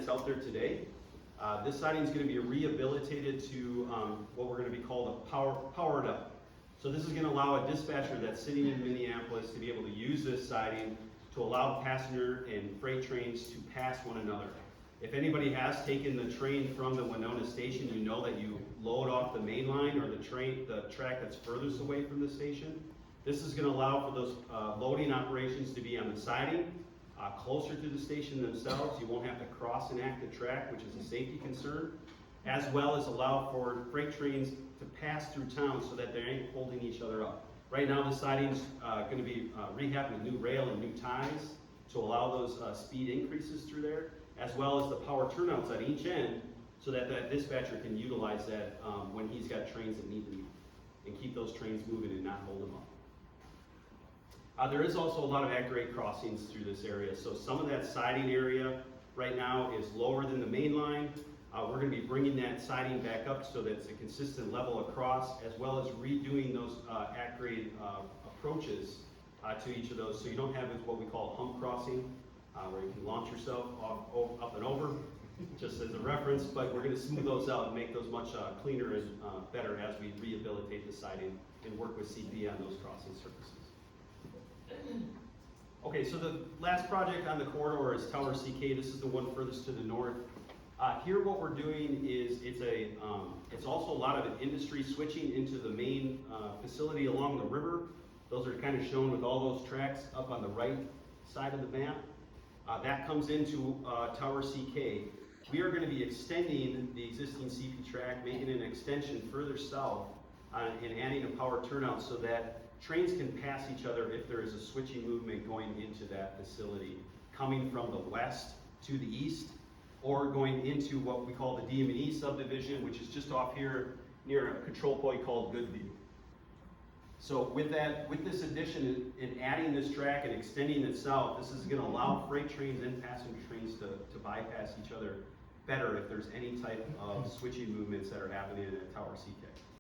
out there today. This siding is going to be rehabilitated to what we're going to be called a powered up. So this is going to allow a dispatcher that's sitting in Minneapolis to be able to use this siding to allow passenger and freight trains to pass one another. If anybody has taken the train from the Winona station, you know that you load off the main line or the track that's furthest away from the station. This is going to allow for those loading operations to be on the siding, closer to the station themselves. You won't have to cross an active track, which is a safety concern, as well as allow for freight trains to pass through town so that they ain't holding each other up. Right now the siding's going to be rehabbed with new rail and new ties to allow those speed increases through there, as well as the power turnouts at each end so that that dispatcher can utilize that when he's got trains that need to move and keep those trains moving and not hold them up. There is also a lot of at-grade crossings through this area, so some of that siding area right now is lower than the main line. We're going to be bringing that siding back up so that it's a consistent level across, as well as redoing those at-grade approaches to each of those, so you don't have what we call hump crossing, where you can launch yourself up and over, just as a reference, but we're going to smooth those out and make those much cleaner and better as we rehabilitate the siding and work with CP on those crossing surfaces. Okay, so the last project on the corridor is Tower CK. This is the one furthest to the north. Here what we're doing is it's also a lot of industry switching into the main facility along the river. Those are kind of shown with all those tracks up on the right side of the map. That comes into Tower CK. We are going to be extending the existing CP track, making an extension further south and adding a power turnout so that trains can pass each other if there is a switching movement going into that facility, coming from the west to the east, or going into what we call the DM&E subdivision, which is just off here near a control point called Goodview. So with this addition and adding this track and extending it south, this is going to allow freight trains and passenger trains to bypass each other better if there's any type of switching movements that are happening at Tower CK.